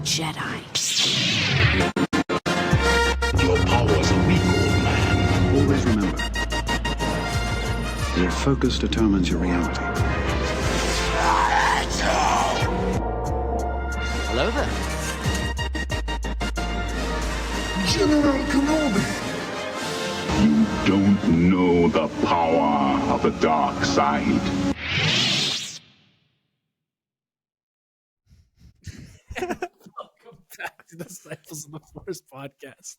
Jedi. Your powers are weak, old man. Always remember, your focus determines your reality. Hello there. General Kenobi! You don't know the power of the dark side. Welcome back to the Disciples of the Force podcast.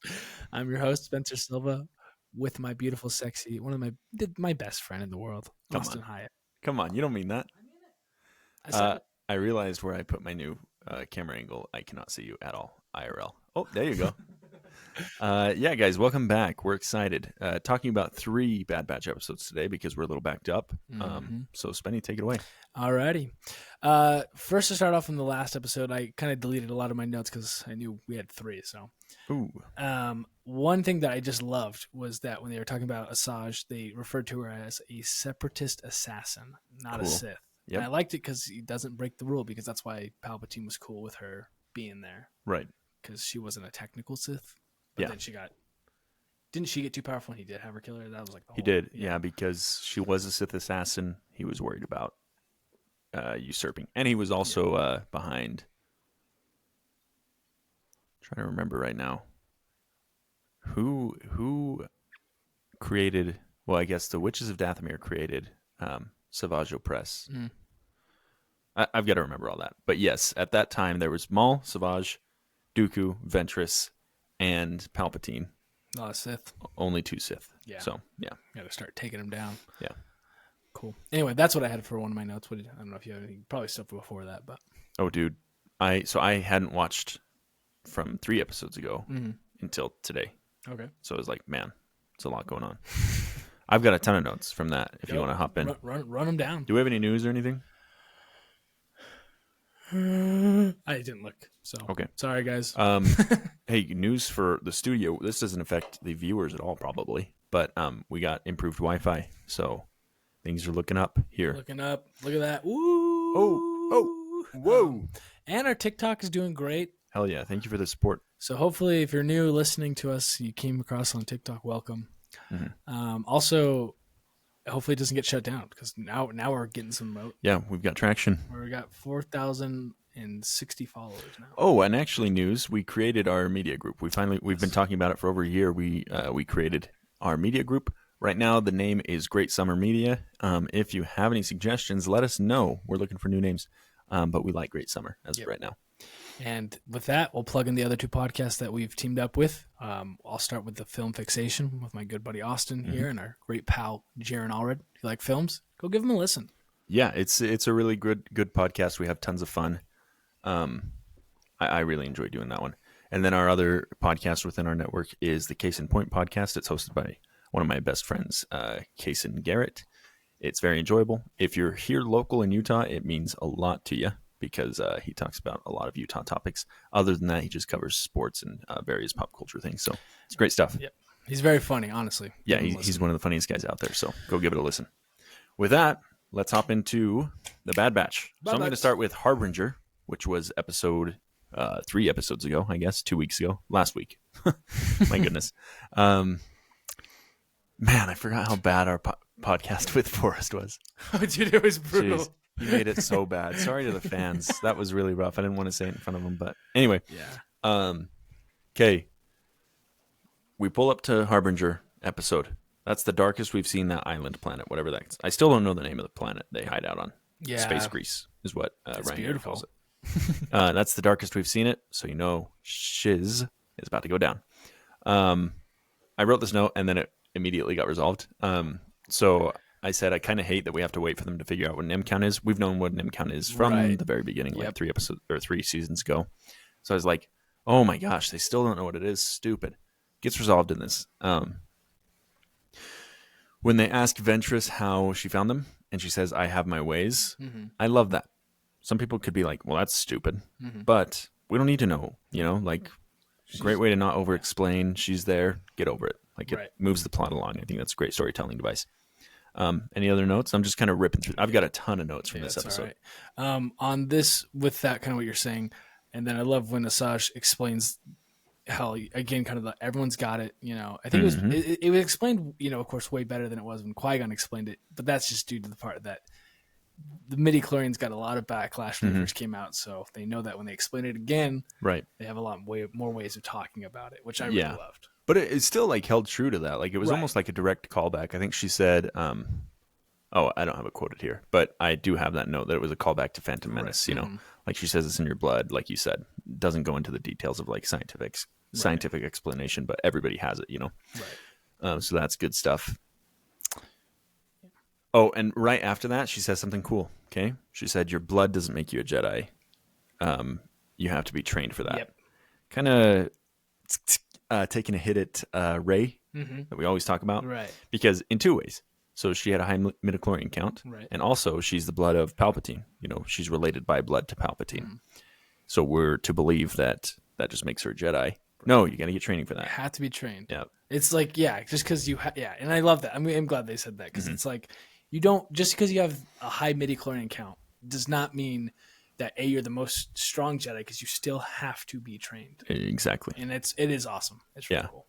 I'm your host, Spencer Silva, with my beautiful, sexy, one of my best friend in the world, Austin Hyatt. Come on, you don't mean that. I said it. I realized where I put my new camera angle. I cannot see you at all, IRL. Oh, there you go. Yeah, guys, welcome back. We're excited. Talking about 3 Bad Batch episodes today because we're a little backed up. So, Spenny, take it away. Alrighty. First, to start off in the last episode, I kind of deleted a lot of my notes because I knew we had 3. So, one thing that I just loved was that when they were talking about Asajj, they referred to her as a separatist assassin, not a Sith. Yep. And I liked it because he doesn't break the rule, because that's why Palpatine was cool with her being there. Right. Because she wasn't a technical Sith. But then didn't she get too powerful and he did have her kill her? That was like the whole... He did, yeah, because she was a Sith assassin. He was worried about usurping. And he was also behind... I'm trying to remember right now. Who created... Well, I guess the Witches of Dathomir created Savage Opress. I've got to remember all that. But yes, at that time, there was Maul, Savage, Dooku, Ventress, and Palpatine. Not a Sith. Only 2 Sith. Yeah. So, yeah. Got to start taking them down. Yeah. Cool. Anyway, that's what I had for one of my notes. I don't know if you have any, probably stuff before that, but. Oh, dude. I hadn't watched from 3 episodes ago until today. Okay. So it was like, man, it's a lot going on. I've got a ton of notes from that if you want to hop in. Run them down. Do we have any news or anything? I didn't look, so okay. Sorry, guys. Hey, news for the studio. This doesn't affect the viewers at all, probably, but we got improved Wi-Fi, so things are looking up here. Looking up. Look at that. Woo! Oh! Whoa! And our TikTok is doing great. Hell yeah! Thank you for the support. So hopefully, if you're new listening to us, you came across on TikTok, welcome. Also, hopefully it doesn't get shut down, because now we're getting some. Yeah, we've got traction. We got 4,060 followers now. Oh, and actually, news: we created our media group. We've been talking about it for over a year. We created our media group. Right now, the name is Great Summer Media. If you have any suggestions, let us know. We're looking for new names, but we like Great Summer as of right now. And with that, we'll plug in the other 2 podcasts that we've teamed up with. I'll start with the Film Fixation with my good buddy Austin here and our great pal Jaron Allred. If you like films, go give them a listen. Yeah, it's a really good podcast. We have tons of fun. I really enjoy doing that one. And then our other podcast within our network is the Case in Point podcast. It's hosted by one of my best friends, Kason Garrett. It's very enjoyable. If you're here local in Utah, it means a lot to you, because he talks about a lot of Utah topics. Other than that, he just covers sports and various pop culture things. So it's great stuff. Yep. He's very funny, honestly. Yeah, he's one of the funniest guys out there. So go give it a listen. With that, let's hop into the Bad Batch. So I'm going to start with Harbinger, which was episode 3 episodes ago, I guess, 2 weeks ago, last week. My goodness. Man, I forgot how bad our podcast with Forrest was. Oh, dude, it was brutal. Jeez. You made it so bad. Sorry to the fans. That was really rough. I didn't want to say it in front of them, but anyway. Yeah. Okay. We pull up to Harbinger episode. That's the darkest we've seen that island planet, whatever that is. I still don't know the name of the planet they hide out on. Yeah. Space Grease is what Ryan calls it. That's the darkest we've seen it, so you know shiz is about to go down. I wrote this note, and then it immediately got resolved. So I said I kind of hate that we have to wait for them to figure out what an M count is. We've known what an M count is from the very beginning, like 3 episodes or 3 seasons ago. So I was like, oh my gosh, they still don't know what it is. Stupid. Gets resolved in this. When they ask Ventress how she found them, and she says, I have my ways, I love that. Some people could be like, well, that's stupid. But we don't need to know, like, great way to not over-explain. She's there. Get over it. Like, it moves the plot along. I think that's a great storytelling device. Any other notes? I'm just kind of ripping through. I've got a ton of notes from this episode. On this, with that kind of what you're saying, And then I love when Asajj explains how, again, kind of everyone's got it. I think it was explained, of course, way better than it was when Qui-Gon explained it. But that's just due to the part that the midi-chlorians got a lot of backlash when it first came out. So they know that when they explain it again, right, they have a lot more ways of talking about it, which I really loved. But it's still like held true to that. Like it was almost like a direct callback. I think she said, I don't have it quoted here, but I do have that note that it was a callback to Phantom Menace. Like she says, it's in your blood. Like you said, doesn't go into the details of like scientific explanation, but everybody has it. Right. So that's good stuff. Oh, and right after that, she says something cool. Okay, she said, "Your blood doesn't make you a Jedi. You have to be trained for that." Yep. Kind of taking a hit at Rey that we always talk about, right? Because in two ways. So she had a high midichlorian count, right? And also she's the blood of Palpatine. She's related by blood to Palpatine. So we're to believe that just makes her a Jedi. No, you got to get training for that. You have to be trained. Yeah. It's like, just because and I love that. I mean, I'm glad they said that because it's like you don't just because you have a high midichlorian count does not mean that you're the most strong Jedi, because you still have to be trained. Exactly. And it is awesome. It's really cool.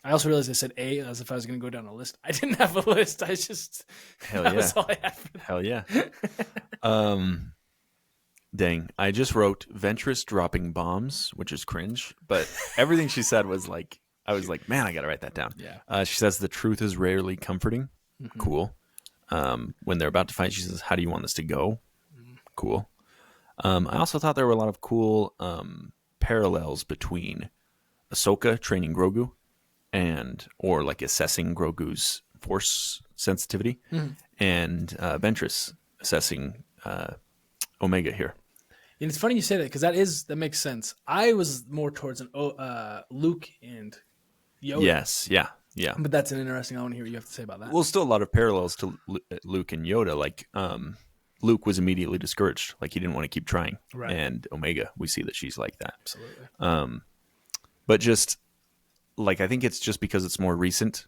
I also realized I said A as if I was going to go down a list. I didn't have a list. I just that was all I had for that. Hell yeah. Dang, I just wrote Ventress dropping bombs, which is cringe, but everything she said was like, I was like, man, I got to write that down. Yeah. She says the truth is rarely comforting. Cool. When they're about to fight, she says, how do you want this to go? Cool. I also thought there were a lot of cool parallels between Ahsoka training Grogu or like assessing Grogu's force sensitivity and Ventress assessing Omega here. And it's funny you say that because that makes sense. I was more towards Luke and Yoda. Yes, yeah. But that's an interesting. I want to hear what you have to say about that. Well, still a lot of parallels to Luke and Yoda. Like Luke was immediately discouraged, like he didn't want to keep trying. Right. And Omega, we see that she's like that. Absolutely. But just like I think it's just because it's more recent.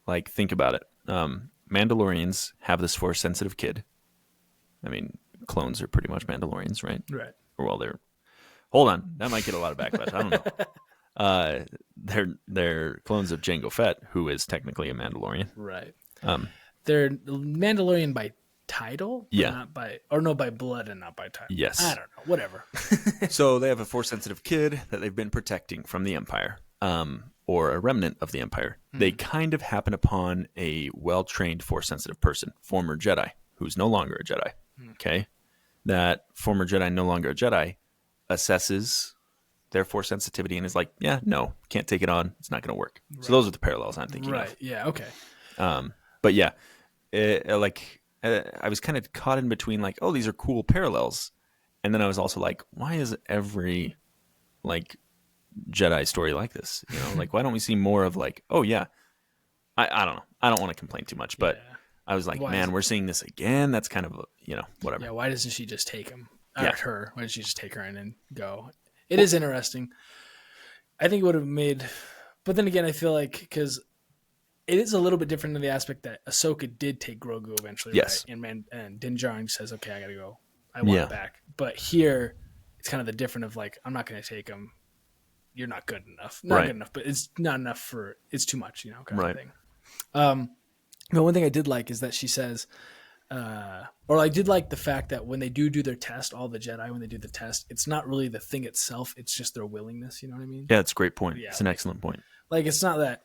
Like think about it. Mandalorians have this force sensitive kid. I mean, clones are pretty much Mandalorians, right? Right. Or well, hold on, that might get a lot of backlash. I don't know. They're clones of Jango Fett, who is technically a Mandalorian. Right. They're Mandalorian by title, not by blood and not by title. Yes. I don't know. Whatever. So they have a force sensitive kid that they've been protecting from the Empire, or a remnant of the Empire. They kind of happen upon a well trained force sensitive person, former Jedi, who's no longer a Jedi. Okay. That former Jedi, no longer a Jedi, assesses their force sensitivity and is like, yeah, no, can't take it on. It's not going to work. Right. So those are the parallels I'm thinking of. Yeah. Okay. But yeah, I was kind of caught in between like, oh, these are cool parallels. And then I was also like, why is every like Jedi story like this? Like, why don't we see more of like, oh yeah, I don't know. I don't want to complain too much, but I was like, man, we're seeing this again. That's kind of, whatever. Yeah. Why doesn't she just take him? Her. Why doesn't she just take her in and go? It is interesting. I think it would have made, but then again, I feel like because it is a little bit different in the aspect that Ahsoka did take Grogu eventually. Yes. Right? And Din Djarin says, okay, I got to go. I want it back. But here, it's kind of the different of like, I'm not going to take him. You're not good enough. Not good enough, but it's not enough it's too much, kind of thing. The one thing I did like is that she says, or I did like the fact that when they do their test, all the Jedi, when they do the test, it's not really the thing itself. It's just their willingness. You know what I mean? Yeah, it's a great point. Yeah. It's an excellent point. Like, it's not that,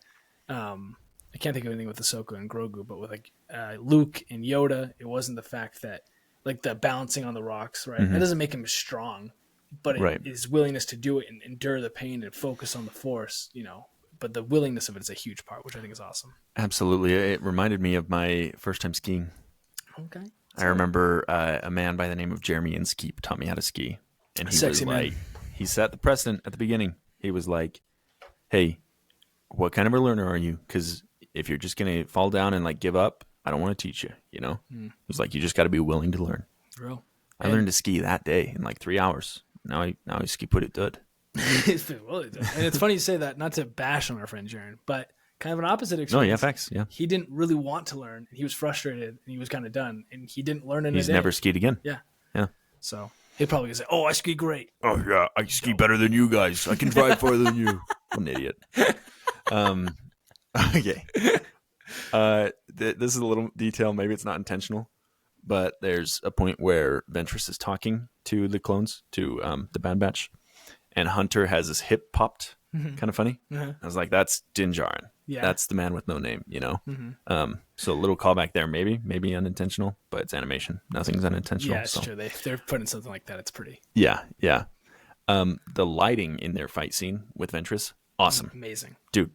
I can't think of anything with Ahsoka and Grogu, but with like Luke and Yoda, it wasn't the fact that like the balancing on the rocks, right? That doesn't make him strong, but his willingness to do it and endure the pain and focus on the Force, but the willingness of it is a huge part, which I think is awesome. Absolutely. It reminded me of my first time skiing. Okay. I remember a man by the name of Jeremy Inskeep taught me how to ski. And he was like, he set the precedent at the beginning. He was like, hey, what kind of a learner are you? Because if you're just going to fall down and like give up, I don't want to teach you, It was like, you just got to be willing to learn. Real. I learned to ski that day in like 3 hours. Now I ski pretty good. And it's funny you say that, not to bash on our friend Jaron, but kind of an opposite experience. No, yeah, facts, yeah. He didn't really want to learn. He was frustrated, and he was kind of done, and he didn't learn in a day. He's never skied again. Yeah. Yeah. So, He'll probably say, "Oh, I ski great." Oh yeah, I ski better than you guys. I can drive farther than you. I'm an idiot. Okay. This is a little detail. Maybe it's not intentional, but there's a point where Ventress is talking to the clones, to the Bad Batch, and Hunter has his hip popped. Kind of funny. I was like, that's Din Djarin. Yeah. That's the man with no name, you know? So a little callback there, maybe unintentional, but it's animation. Nothing's unintentional. Yeah, it's true. They're putting something like that. It's pretty. Yeah. The lighting in their fight scene with Ventress, awesome. Amazing. Dude,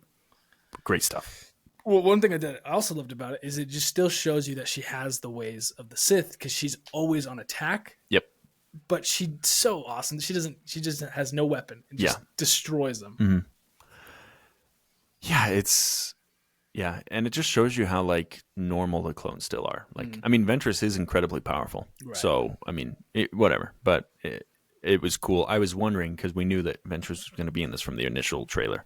great stuff. Well, one thing I also loved about it is it just still shows you that she has the ways of the Sith because she's always on attack. Yep. But she's so awesome. She just has no weapon and just destroys them. Yeah, and it just shows you how like normal the clones still are. Like, I mean, Ventress is incredibly powerful. Right. So, I mean, whatever. But it was cool. I was wondering because we knew that Ventress was going to be in this from the initial trailer.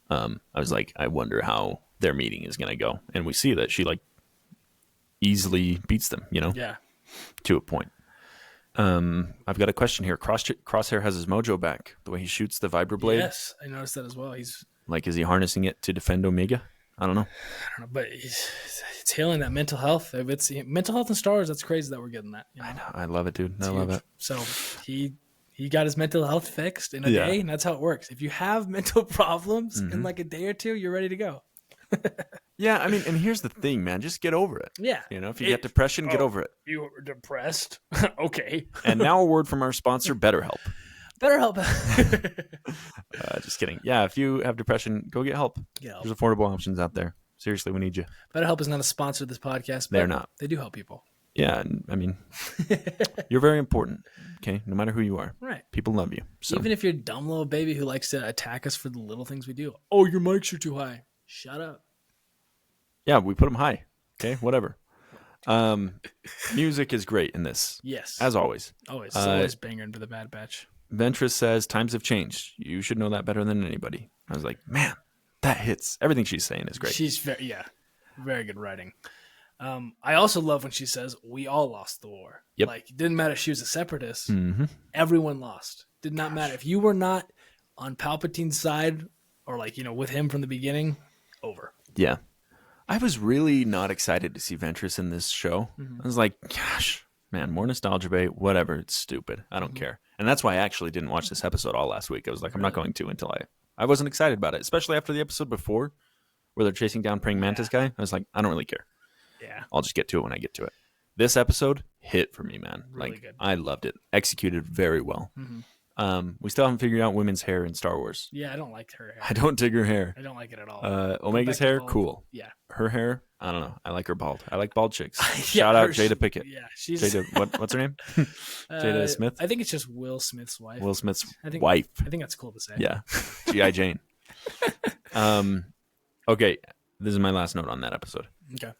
I was like, I wonder how their meeting is going to go, and we see that she like easily beats them. You know, to a point. I've got a question here. Crosshair has his mojo back. The way he shoots the vibroblade. Yes, I noticed that as well. He's like, is he harnessing it to defend Omega? I don't know, but it's healing that mental health. If it's mental health in Star Wars, that's crazy that we're getting that. You know? I know. I love it, dude. I love it. So he got his mental health fixed in a day, and that's how it works. If you have mental problems in like a day or two, you're ready to go. Yeah, I mean, and here's the thing, man. Just get over it. Yeah. You know, if you get depression, get over it. You were depressed? Okay. And now a word from our sponsor, BetterHelp. BetterHelp. Just kidding. Yeah, if you have depression, go get help. There's affordable options out there. Seriously, we need you. BetterHelp is not a sponsor of this podcast. But they're not. They do help people. Yeah, I mean, you're very important, okay? No matter who you are. Right. People love you. So. Even if you're a dumb little baby who likes to attack us for the little things we do. Oh, your mics are too high. Shut up. Yeah, we put them high. Okay, whatever. Music is great in this. Yes. As always. Always. It's always banging for the Bad Batch. Ventress says, times have changed. You should know that better than anybody. I was like, man, that hits. Everything she's saying is great. She's very good writing. I also love when she says, we all lost the war. Yep. Like, it didn't matter if she was a separatist. Everyone lost. Did not matter. If you were not on Palpatine's side or like, you know, with him from the beginning, over. Yeah. I was really not excited to see Ventress in this show. I was like, gosh, man, more nostalgia bait, whatever. It's stupid. I don't care. And that's why I actually didn't watch this episode all last week. I was like, I'm not going to until I wasn't excited about it, especially after the episode before where they're chasing down Praying Mantis guy. I was like, I don't really care. Yeah. I'll just get to it when I get to it. This episode hit for me, man. Really like, good. I loved it. Executed very well. We still haven't figured out women's hair in Star Wars. Yeah, I don't like her hair. I don't dig her hair. I don't like it at all. Omega's hair, bald. cool. Yeah. Her hair, I don't know. I like her bald. I like bald chicks. Shout out Jada Pickett. Yeah, she's Jada, what's her name? Jada Smith? I think it's just Will Smith's wife. Will Smith's wife. wife. I think that's cool to say. Yeah. G.I. Jane. Okay, this is my last note on that episode. Okay.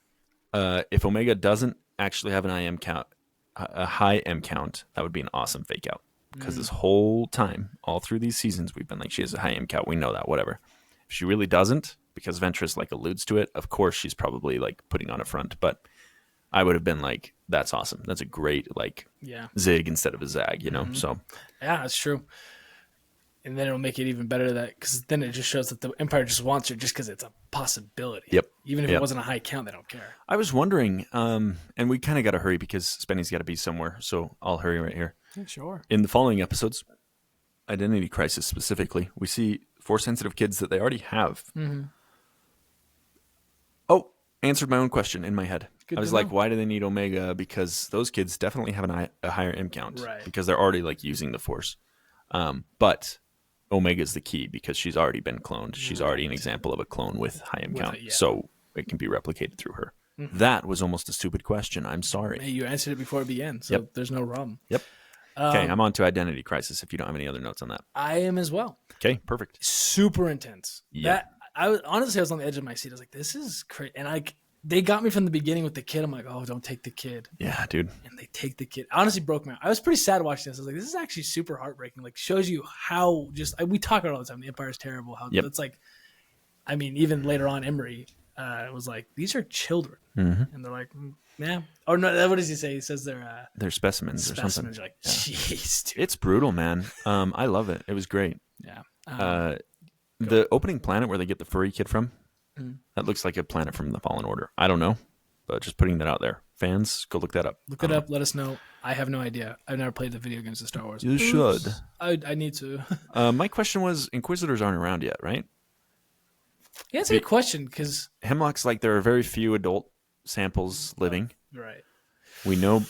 If Omega doesn't actually have an IM count, a high M count, that would be an awesome fake out. Because this whole time, all through these seasons, we've been like, she has a high M count. We know that, whatever. If she really doesn't, because Ventress like alludes to it, of course she's probably like putting on a front. But I would have been like, that's awesome. That's a great like zig instead of a zag, you know? So yeah, that's true. And then it'll make it even better that because then it just shows that the Empire just wants her just because it's a possibility. Yep. Even if it wasn't a high count, they don't care. I was wondering, and we kind of got to hurry because Spenny's got to be somewhere. So I'll hurry right here. Yeah, sure. In the following episodes, Identity Crisis specifically, we see Force-sensitive kids that they already have. Oh, answered my own question in my head. Good I was like, why do they need Omega? Because those kids definitely have a higher M count. Right. Because they're already like using the Force. But Omega's the key because she's already been cloned. She's already an example of a clone with high M count. So it can be replicated through her. That was almost a stupid question. I'm sorry. Hey, you answered it before it began, so there's no problem. Yep. Okay, I'm on to Identity Crisis if you don't have any other notes on that. I am as well. Okay, perfect. Super intense. Yeah. I was on the edge of my seat. I was like, this is crazy. And they got me from the beginning with the kid. I'm like, oh, don't take the kid. Yeah, dude. And they take the kid. Honestly, broke me out. I was pretty sad watching this. I was like, this is actually super heartbreaking. Like, shows you how we talk about it all the time. The Empire is terrible. How it's like, I mean, even later on, Emery, was like, these are children. Mm-hmm. And they're like, yeah. Or no, what does he say? He says they're specimens or something. You're like, jeez, dude. It's brutal, man. I love it. It was great. Yeah. The opening planet where they get the furry kid from, that looks like a planet from the Fallen Order. I don't know, but just putting that out there. Fans, go look that up. Look it up. Let us know. I have no idea. I've never played the video games of Star Wars. You should. I need to. My question was, Inquisitors aren't around yet, right? Yeah, it's a good question because Hemlock's like there are very few adult samples living. Right. We know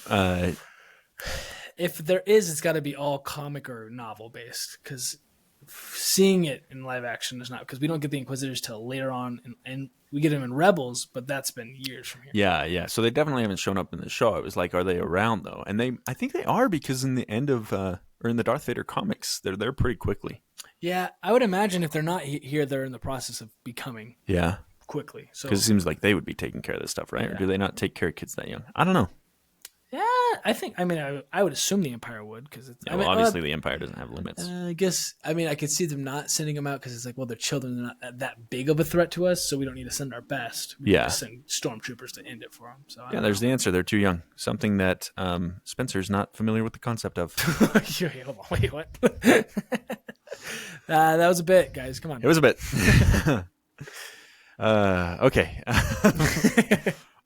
if there is, it's got to be all comic or novel based because seeing it in live action is not, because we don't get the Inquisitors till later on, and we get them in Rebels, but that's been years from here. Yeah. So they definitely haven't shown up in the show. It was like, are they around though? And I think they are, because in the end of or in the Darth Vader comics, they're there pretty quickly. Yeah, I would imagine if they're not here, they're in the process of becoming. Yeah. Quickly. So because it seems like they would be taking care of this stuff, right? Yeah. Or do they not take care of kids that young? I don't know. Yeah, I would assume the Empire would, because it's. Yeah, obviously the Empire doesn't have limits. I guess. I could see them not sending them out because it's like, well, they're children. They're not that big of a threat to us, so we don't need to send our best. We need to send stormtroopers to end it for them. So there's the answer. They're too young. Something that Spencer's not familiar with the concept of. Wait, hold on. Wait, what? That was a bit, guys. Come on. It was a bit. Okay.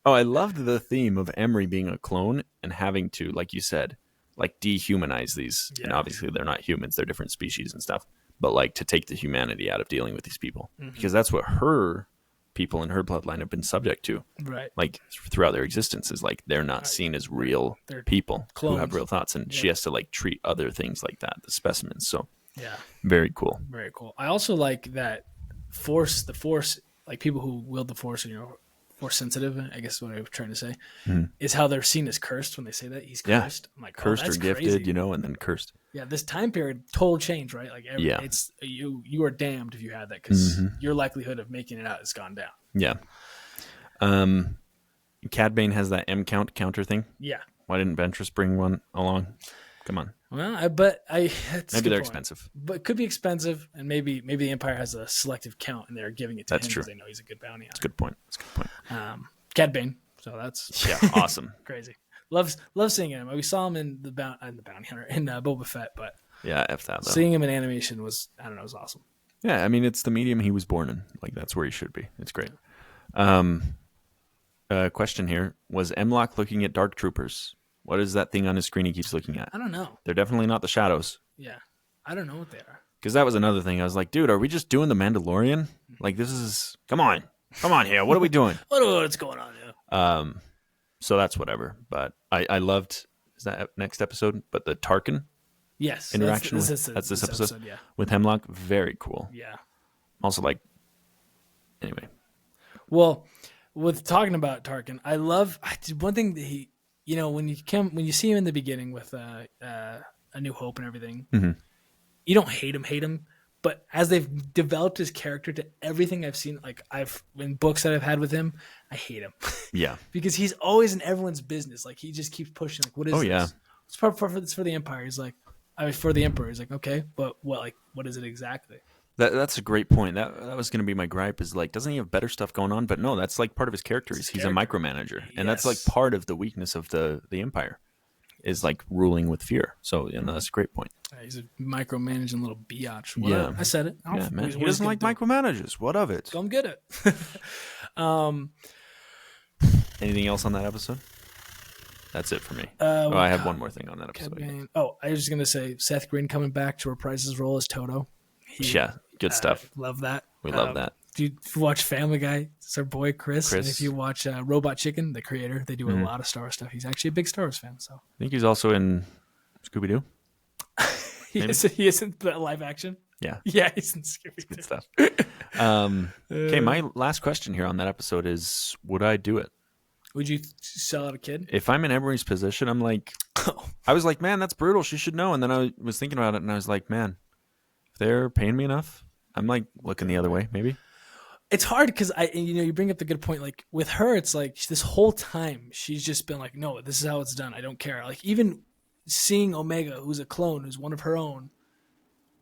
Oh, I loved the theme of Emery being a clone and having to, like you said, like dehumanize these. Yeah. And obviously they're not humans, they're different species and stuff. But like to take the humanity out of dealing with these people. Mm-hmm. Because that's what her people in her bloodline have been subject to. Right. Like throughout their existence, is like they're not seen as real people who have real thoughts. And she has to like treat other things like that, the specimens. So yeah. Very cool. Very cool. I also like that the force, like people who wield the force, force sensitive, I guess is what I was trying to say, is how they're seen as cursed when they say that. He's cursed. I'm like, cursed or gifted, crazy. And then cursed. Yeah, this time period, total change, right? Like, it's you are damned if you had that, because your likelihood of making it out has gone down. Yeah. Cad Bane has that M count counter thing. Yeah. Why didn't Ventress bring one along? Come on. Well, maybe they're expensive, but it could be expensive, and maybe the Empire has a selective count, and they're giving it to him because they know he's a good bounty hunter. That's a good point. Cad Bane. So that's awesome. Crazy. Love seeing him. We saw him in the bounty hunter in Boba Fett, but F that though. Seeing him in animation was awesome. Yeah, it's the medium he was born in. Like that's where he should be. It's great. Question here: was Mlock looking at Dark Troopers? What is that thing on his screen he keeps looking at? I don't know. They're definitely not the shadows. Yeah. I don't know what they are. Because that was another thing. I was like, dude, are we just doing the Mandalorian? Like, this is... Come on here. What are we doing? What's going on here? So that's whatever. But I loved... Is that next episode? But the Tarkin interaction. That's this episode? Yeah. With Hemlock. Very cool. Yeah. Also, like... Anyway. Well, with talking about Tarkin, I love... One thing that he... when you see him in the beginning with A New Hope and everything, you don't hate him, but as they've developed his character to everything I've seen, like in books that I've had with him, I hate him. Yeah, because he's always in everyone's business. Like he just keeps pushing. Like, what is this? Yeah, it's for the Empire. He's like, for the Emperor. He's like, okay, but what? Like, what is it exactly? That's a great point. That was going to be my gripe. Is like, doesn't he have better stuff going on? But no, that's like part of his character. He's a micromanager, and that's like part of the weakness of the Empire, is like ruling with fear. So that's a great point. He's a micromanaging little biatch. Yeah, I said it. Yeah, man. He doesn't like micromanagers. What of it? Come get it. Anything else on that episode? That's it for me. I have one more thing on that episode. I was just gonna say Seth Green coming back to reprise his role as Toto. Good stuff. Love that. We love that. If you watch Family Guy, it's our boy Chris. And if you watch Robot Chicken, the creator, they do a lot of Star Wars stuff. He's actually a big Star Wars fan. So I think he's also in Scooby-Doo. He isn't the live action. Yeah. Yeah, he's in Scooby-Doo. Good stuff. Okay, my last question here on that episode is, would I do it? Would you sell out a kid? If I'm in Emery's position, I'm like, I was like, man, that's brutal. She should know. And then I was thinking about it, and I was like, man, if they're paying me enough, I'm like looking the other way, maybe. It's hard because you bring up the good point. Like with her, it's like this whole time she's just been like, no, this is how it's done. I don't care. Like even seeing Omega, who's a clone, who's one of her own,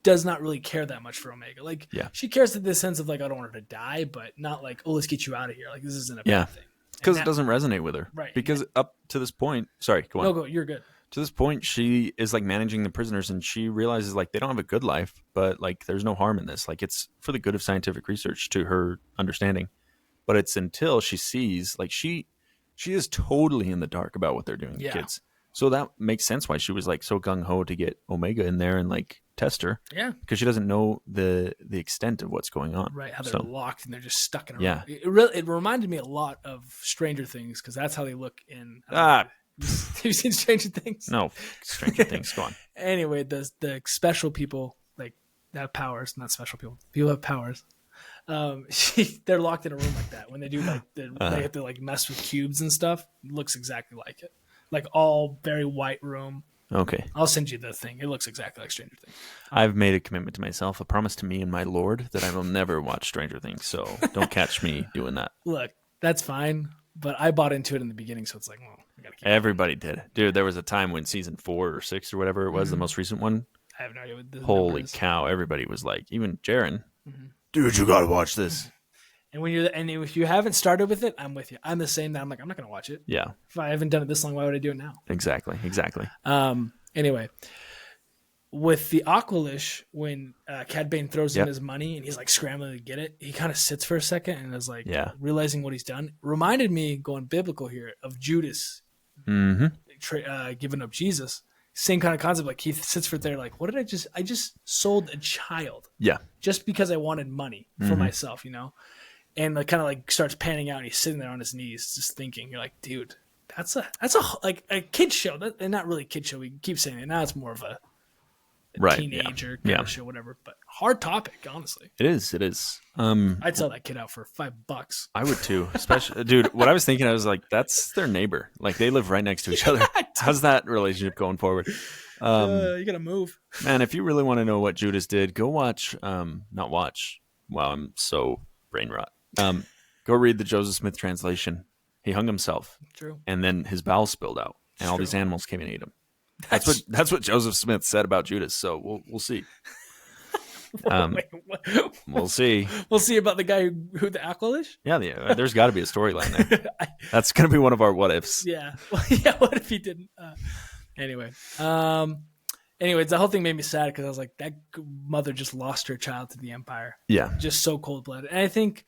does not really care that much for Omega. Like, Yeah. she cares in the sense of like, I don't want her to die, but not like, oh, let's get you out of here. Like, this isn't a Yeah. bad thing. Because And it doesn't resonate with her. Right. Because up to this point, sorry, go on. No, go. You're good. To this point, she is like managing the prisoners, and she realizes like they don't have a good life, but like there's no harm in this. Like, it's for the good of scientific research to her understanding. But it's until she sees like she is totally in the dark about what they're doing to kids. So that makes sense why she was like so gung ho to get Omega in there and like test her. Yeah. Because she doesn't know the extent of what's going on. Right. How they're locked and they're just stuck in a room. Yeah. It reminded me a lot of Stranger Things because that's how they look in. Ah. Have you seen Stranger Things? No, Stranger Things. Go on. Anyway, the special people like have powers, not special people. People have powers. They're locked in a room like that. When they do like they have to like mess with cubes and stuff. It looks exactly like it. Like all very white room. Okay. I'll send you the thing. It looks exactly like Stranger Things. I've made a commitment to myself, a promise to me and my Lord that I will never watch Stranger Things. So don't catch me doing that. Look, that's fine, but I bought into it in the beginning, so it's like, well, I gotta keep Everybody did. Dude, there was a time when season 4 or 6 or whatever it was, the most recent one. I have no idea what the Holy number is. cow. Everybody was like, even Jaren, dude, you got to watch this. And if you haven't started with it, I'm with you. I'm the same. That I'm like, I'm not gonna watch it. Yeah, If I haven't done it this long, why would I do it now? exactly. Anyway, with the Aqualish, when Cad Bane throws him his money and he's like scrambling to get it, he kind of sits for a second and is like realizing what he's done. Reminded me, going biblical here, of Judas giving up Jesus. Same kind of concept. Like he sits for there, like, what did I just sold a child. Yeah. Just because I wanted money for myself, you know? And like kind of like starts panning out and he's sitting there on his knees just thinking. You're like, dude, that's a like a kid show. And not really a kid show. We keep saying it. Now it's more of a teenager kind of show, whatever. But hard topic, honestly. It is. I'd sell that kid out for $5. I would too. Especially, dude, what I was thinking, I was like, that's their neighbor. Like they live right next to each other. How's that relationship going forward? You gotta move. Man, if you really want to know what Judas did, go watch, not watch. Wow, I'm so brain rot. Go read the Joseph Smith translation. He hung himself. True. And then his bowels spilled out, and all these animals came and ate him. That's what Joseph Smith said about Judas. So we'll see. Wait, We'll see. We'll see about the guy who the Aqualish. Yeah, there's got to be a storyline there. That's gonna be one of our what ifs. Yeah. Well, yeah. What if he didn't? Anyways, the whole thing made me sad because I was like, that mother just lost her child to the Empire. Yeah. Just so cold blooded. And I think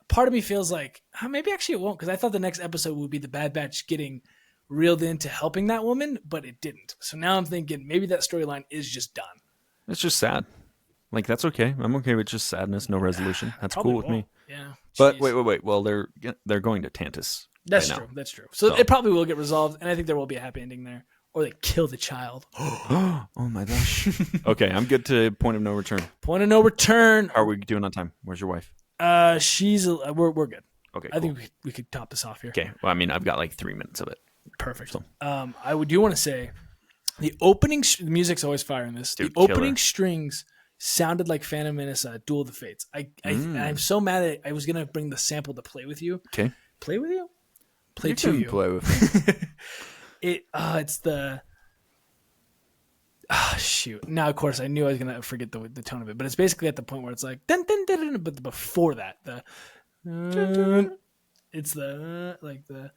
part of me feels like maybe actually it won't, because I thought the next episode would be the Bad Batch getting reeled into helping that woman, but it didn't. So now I'm thinking maybe that storyline is just done. It's just sad. Like, that's okay. I'm okay with just sadness, no resolution. That's Probably cool with me. won't. Yeah. But Jeez. wait. Well, they're going to Tantus. That's right true. now. That's true. So it probably will get resolved, and I think there will be a happy ending there. Or they kill the child. Oh my gosh. Okay, I'm good to point of no return. Point of no return. How are we doing on time? Where's your wife? We're good. Okay, I cool. think we could top this off here. Okay. Well, I mean, I've got like 3 minutes of it. Perfect. So. I do want to say the opening the music's always fire in this. Dude, the opening killer. strings sounded like Phantom Menace, Duel of the Fates. I'm so mad at it. I was gonna bring the sample to play with you. Okay. Play with you? Play You to can you. play with me. It's the shoot. Now of course I knew I was gonna forget the tone of it, but it's basically at the point where it's like dun dun dun, dun, but before that it's the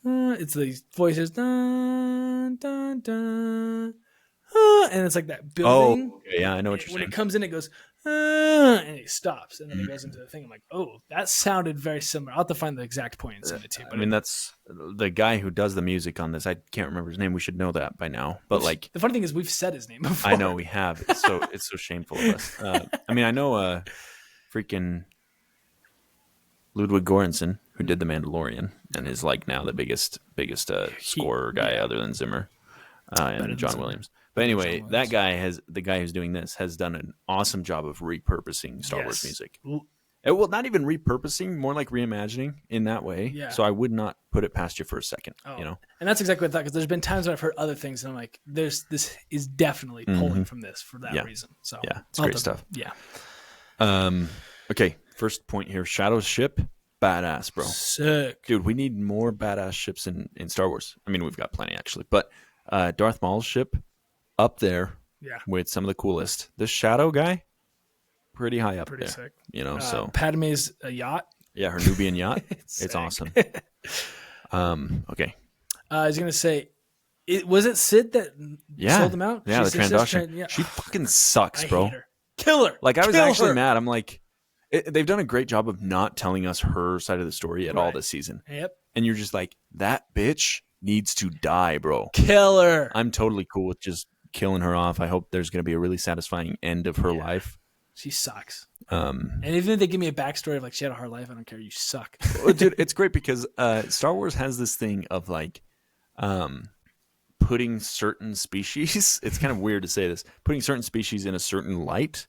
it's these voices dun dun dun and it's like that building. Oh, okay, yeah, I know what you're When saying. it comes in, it goes and it stops, and then it goes into the thing. I'm like, oh, that sounded very similar. I'll have to find the exact point and send it to you. I mean, that's the guy who does the music on this. I can't remember his name. We should know that by now. But like, the funny thing is, we've said his name before. I know we have. It's so shameful of us. I mean, I know freaking Ludwig Göransson, who did The Mandalorian, and is like now the biggest scorer guy other than Zimmer and John Williams. But anyway, that guy the guy who's doing this has done an awesome job of repurposing Star Wars music. Well, not even repurposing, more like reimagining in that way. Yeah. So I would not put it past you for a second. You know, and that's exactly what I thought, because there's been times when I've heard other things, and I'm like, this is definitely pulling from this for that reason. So yeah, it's great stuff. Yeah. Okay, first point here: Shadow's ship, badass, bro. Sick, dude. We need more badass ships in Star Wars. I mean, we've got plenty actually, but Darth Maul's ship up there Yeah. with some of the coolest. The Shadow guy, pretty high up Pretty there. sick. You know, so Padme's a yacht. yeah, her Nubian yacht. It's It's sick. awesome. Okay. I was gonna say, was it Sid that sold him out? Yeah, She the says Trandoshan. yeah. She fucking sucks, I bro. hate her. Kill her. Like, I was Kill actually her. mad. I'm like, they've done a great job of not telling us her side of the story at all this season. Yep. And you're just like, that bitch needs to die, bro. Kill her. I'm totally cool with just killing her off. I hope there's going to be a really satisfying end of her life. She sucks. And even if they give me a backstory of like she had a hard life, I don't care. You suck. Well, dude, it's great because Star Wars has this thing of like putting certain species. It's kind of weird to say this. Putting certain species in a certain light.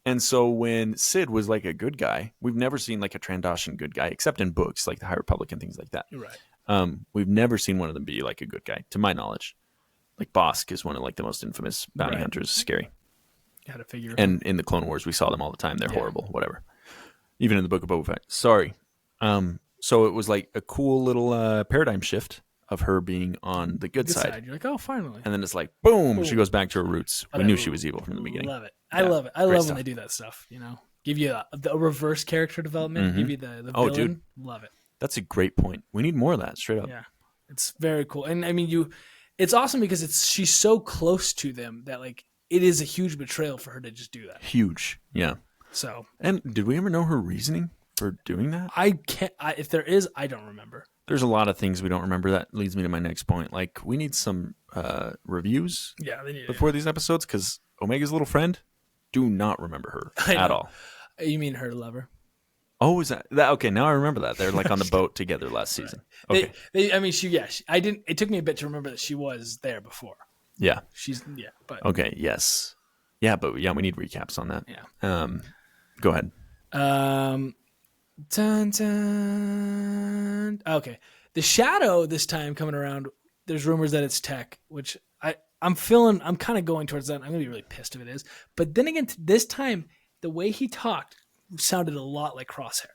And so when Sid was like a good guy, we've never seen like a Trandoshan good guy, except in books like the High Republic and things like that. You're right. We've never seen one of them be like a good guy, to my knowledge. Like Bosk is one of like the most infamous bounty hunters. Scary. You had to figure. And in the Clone Wars, we saw them all the time. They're horrible. Whatever. Even in the Book of Boba Fett. Sorry. So it was like a cool little paradigm shift of her being on the good side. You're like, oh, finally. And then it's like, boom, she goes back to her roots. We knew she was evil from the beginning. Love it. I love it. I love when they do that stuff. You know, give you a reverse character development. Give you the villain. Dude. Love it. That's a great point. We need more of that, straight up. Yeah, it's very cool. And I mean, it's awesome because she's so close to them that like it is a huge betrayal for her to just do that. Huge. Yeah. So. And did we ever know her reasoning for doing that? I can't. If there is, I don't remember. There's a lot of things we don't remember. That leads me to my next point. Like, we need some reviews They need before these episodes because Omega's little friend, do not remember her at all. You mean her lover? Oh, is that okay? Now I remember that. They're like on the boat together last season. Okay. I mean, I didn't. It took me a bit to remember that she was there before. Yeah. But Okay. Yes. Yeah, but we need recaps on that. Yeah. Go ahead. Dun, dun. Okay. The Shadow this time coming around, there's rumors that it's Tech, which I'm kind of going towards that. I'm going to be really pissed if it is. But then again, this time, the way he talked sounded a lot like Crosshair.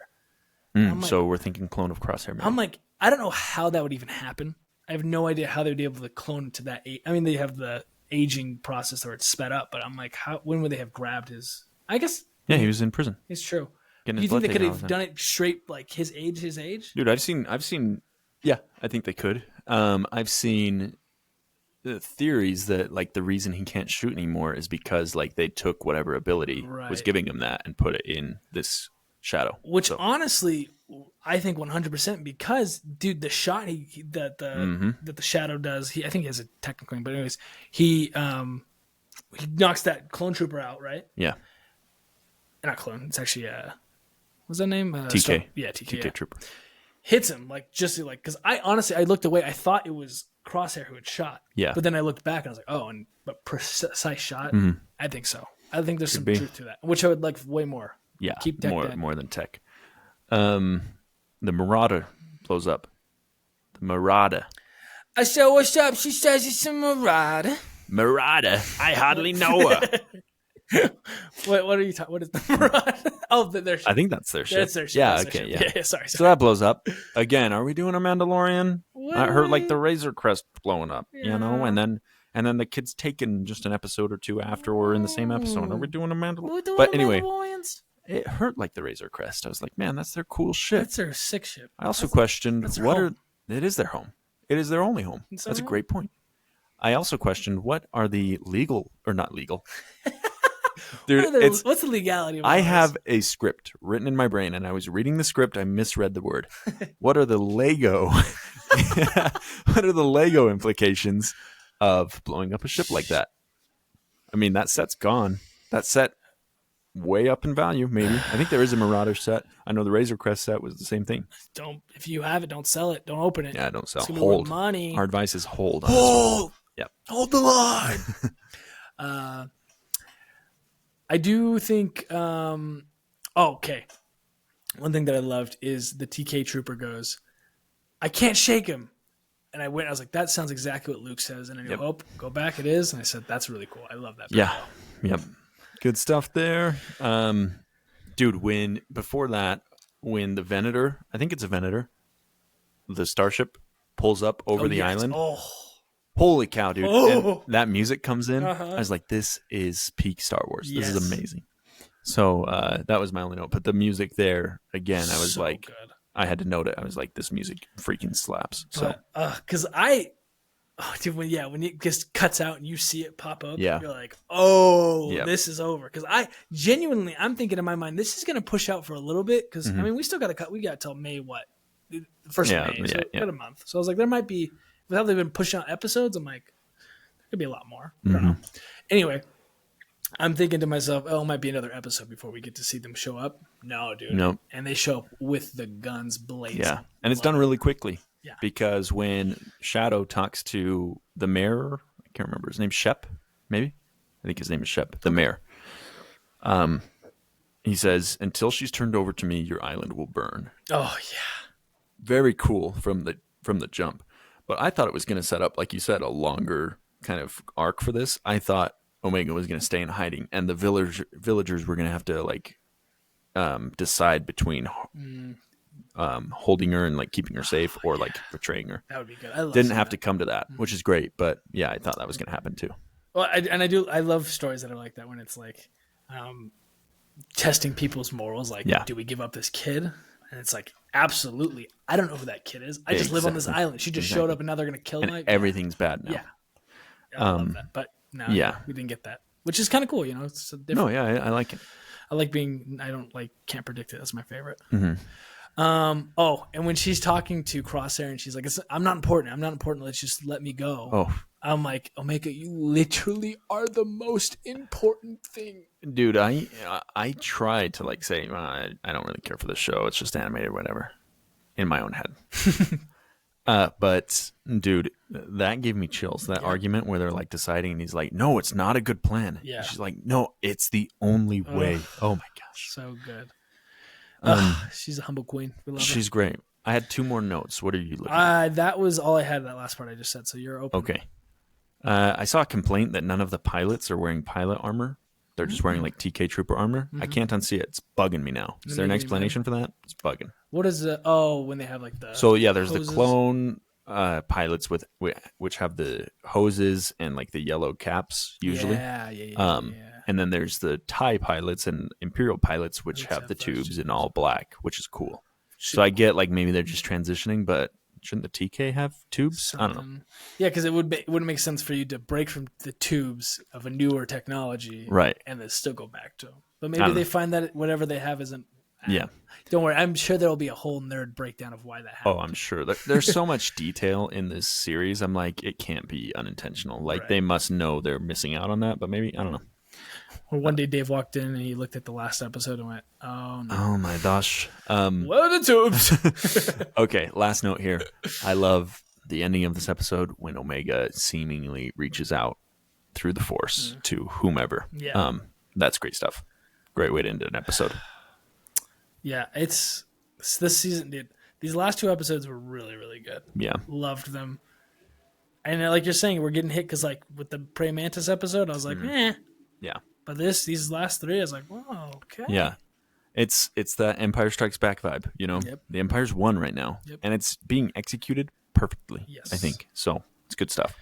Like, so we're thinking clone of Crosshair. Maybe. I'm like, I don't know how that would even happen. I have no idea how they would be able to clone to that age. I mean, they have the aging process where it's sped up, but I'm like, when would they have grabbed his... I guess... Yeah, he was in prison. It's true. Do you think they could have done it straight, like his age? Dude, I've seen. Yeah, I think they could. I've seen the theories that like the reason he can't shoot anymore is because like they took whatever ability was giving him that and put it in this Shadow. Which honestly, I think 100% because dude, the shot that the Shadow does, I think he has a technical name, but anyways, he knocks that clone trooper out, right? Yeah. Not clone. It's actually what's that name? TK. TK Trooper. Hits him because I honestly looked away. I thought it was Crosshair who had shot. Yeah. But then I looked back and I was like, but precise shot. I think so. I think there's some truth to that, which I would like way more. Yeah. Keep Tech dead. More than Tech. The Marauder blows up. The Marauder. I said, "What's up?" She says it's a Marauder. Marauder. I hardly know her. What are you talking? What is the Marauder? Oh, their ship. I think that's their ship. That's their ship. Yeah, That's okay, their yeah. ship. Sorry. So that blows up. Again, are we doing a Mandalorian? I heard like the Razor Crest blowing up, you know, and then the kid's taken just an episode or two after we're in the same episode. Are we doing a Mandalorian? But anyway, it hurt like the Razor Crest. I was like, man, that's their cool ship. That's their sick ship. I also questioned that's their home. It is their home. It is their only home. That's a great point. I also questioned what are the legal or not legal. Dude, what's the legality of I have a script written in my brain, and I was reading the script. I misread the word. What are the Lego? What are the Lego implications of blowing up a ship like that? I mean, that set's gone. That set way up in value. Maybe I think there is a Marauder set. I know the Razor Crest set was the same thing. If you have it, don't sell it. Don't open it. Yeah, don't sell. It's Hold. Money. Our advice is hold. Hold. Yep. Hold the line. I do think. Okay. One thing that I loved is the TK trooper goes, "I can't shake him," and I was like, "That sounds exactly what Luke says." And I go, go back. It is, and I said, "That's really cool. I love that." Yeah. Yep. Good stuff there. Dude, before that, when the Venator, I think it's a Venator, the starship pulls up over the island. Holy cow, dude. Oh. And that music comes in. Uh-huh. I was like, this is peak Star Wars. This Yes. is amazing. So that was my only note. But the music there, again, I was So like, good. I had to note it. I was like, this music freaking slaps. So Because dude, when it just cuts out and you see it pop up, Yeah. you're like, oh, Yep. this is over. Because I'm thinking in my mind, this is going to push out for a little bit. Because I mean, we still got to cut. We got till May the first Yeah, of May, so yeah. got a month. So I was like, there might be without they've been pushing out episodes. I'm like, there could be a lot more. I don't know. Anyway, I'm thinking to myself, oh, it might be another episode before we get to see them show up. No, dude. Nope. And they show up with the guns blazing. Yeah. And it's done really quickly. Yeah. Because when Shadow talks to the mayor, I can't remember his name, Shep, maybe? I think his name is Shep, the mayor. He says, until she's turned over to me, your island will burn. Oh yeah. Very cool from the jump. But I thought it was going to set up, like you said, a longer kind of arc for this. I thought Omega was going to stay in hiding, and the villagers were going to have to like decide between holding her and like keeping her safe or like betraying her. That would be good. I love Didn't seeing have that. to come to that, which is great. But yeah, I thought that was going to happen too. Well, I love stories that are like that when it's like testing people's morals. Like, Yeah. do we give up this kid? And it's like, absolutely. I don't know who that kid is. I just live on this Exactly. island. She just showed up and now they're going to kill And my everything's bad now. Yeah. I love that. But no, yeah. we didn't get that, which is kind of cool. You know, it's a different. No, yeah, I like it. I like being. I don't like. Can't predict it. That's my favorite. Mm-hmm. Oh, and when she's talking to Crosshair and she's like, "I'm not important. I'm not important. Let's just let me go." Oh, I'm like, Omega, you literally are the most important thing. dude, I tried to like say I don't really care for this show. It's just animated, whatever, in my own head. But dude, that gave me chills. That argument where they're like deciding, and he's like, "No, it's not a good plan." Yeah. She's like, "No, it's the only way." Oh my gosh, So good. She's a humble queen. We love her. she's great. I had two more notes. What are you looking at? That was all I had. That last part I just said. So you're open. Okay. I saw a complaint that none of the pilots are wearing pilot armor. They're just wearing like TK Trooper armor. I can't unsee it. It's bugging me now. Is there an explanation for that? It's bugging. What is the? Oh, when they have like the. So yeah, there's hoses? the clone pilots which have the hoses and like the yellow caps usually. Yeah. And then there's the TIE pilots and Imperial pilots which have the those tubes in all black, which is cool. So I get like maybe they're just transitioning, but shouldn't the TK have tubes? I don't know. Yeah, because it wouldn't make sense for you to break from the tubes of a newer technology, Right. And then still go back to them. But I maybe don't they know. find that whatever they have isn't. Yeah. Don't worry. I'm sure there'll be a whole nerd breakdown of why that happened. Oh, I'm sure. There's so much detail in this series. I'm like, it can't be unintentional. Like, Right. they must know they're missing out on that, but maybe, I don't know. Well, one day Dave walked in and he looked at the last episode and went, "Oh no, Oh, my gosh. what are the tubes?" Okay, last note here. I love the ending of this episode when Omega seemingly reaches out through the Force to whomever. Yeah. That's great stuff. Great way to end an episode. Yeah, it's this season, dude. These last two episodes were really, really good. Yeah. Loved them. And like you're saying, we're getting hit because like with the Prey Mantis episode, I was like, Yeah. But these last three, I was like, whoa, okay. Yeah. It's that Empire Strikes Back vibe, you know? Yep. The Empire's won right now. Yep. And it's being executed perfectly, Yes. I think. So it's good stuff.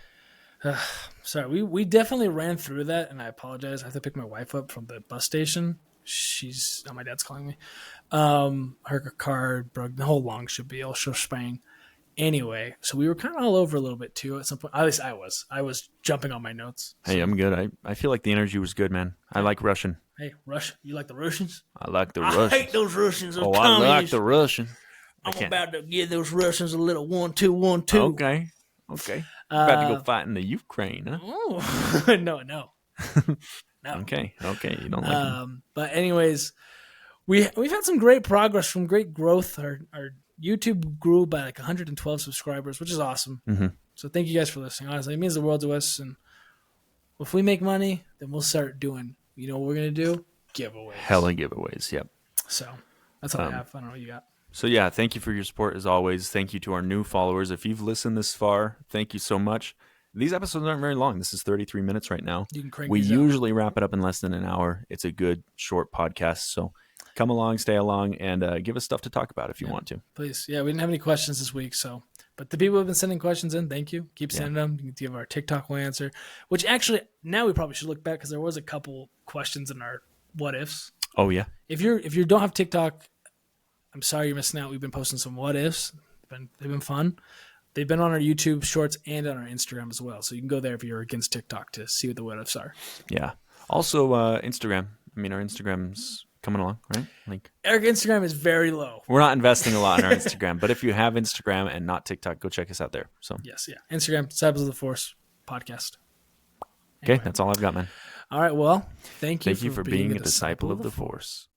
Sorry, we definitely ran through that, and I apologize. I have to pick my wife up from the bus station. My dad's calling me. Her car broke. The whole long should be all shebang. Anyway, so we were kind of all over a little bit too at some point. At least I was jumping on my notes. Hey, I'm good. I feel like the energy was good, man. I like Russian. Hey, Rush, you like the Russians? I like the I Russians. hate those Russians. Those Oh, I like communists. the Russians. I'm about to give those Russians a little 1-2-1-2. Okay. About to go fight in the Ukraine, huh? Oh, no. No. Okay. You don't like them. But anyways, we've had some great progress, from great growth. Our YouTube grew by like 112 subscribers, which is awesome. Mm-hmm. So thank you guys for listening. Honestly, it means the world to us. And if we make money, then we'll start doing, you know what we're going to do? Giveaways. Hella giveaways, yep. So that's all I have. I don't know what you got. So yeah, thank you for your support as always. Thank you to our new followers. If you've listened this far, thank you so much. These episodes aren't very long. This is 33 minutes right now. You can crank We these out. usually wrap it up in less than an hour. It's a good short podcast. So come along, stay along, and give us stuff to talk about if you want to. Please. Yeah, we didn't have any questions this week, so But the people who have been sending questions in, thank you. Keep sending them. You can give our TikTok will answer, which actually now we probably should look back because there was a couple questions in our what ifs. Oh yeah. If you don't have TikTok, I'm sorry you're missing out. We've been posting some what ifs. They've been fun. They've been on our YouTube Shorts and on our Instagram as well. So you can go there if you're against TikTok to see what the what ifs are. Yeah. Also, Instagram. I mean, our Instagram's coming along, right? Like Our Instagram is very low. we're not investing a lot in our Instagram, but if you have Instagram and not TikTok, go check us out there. So Yes, yeah. Instagram, Disciples of the Force podcast. okay, that's all I've got, man. All right, well, thank you for being a disciple of the Force.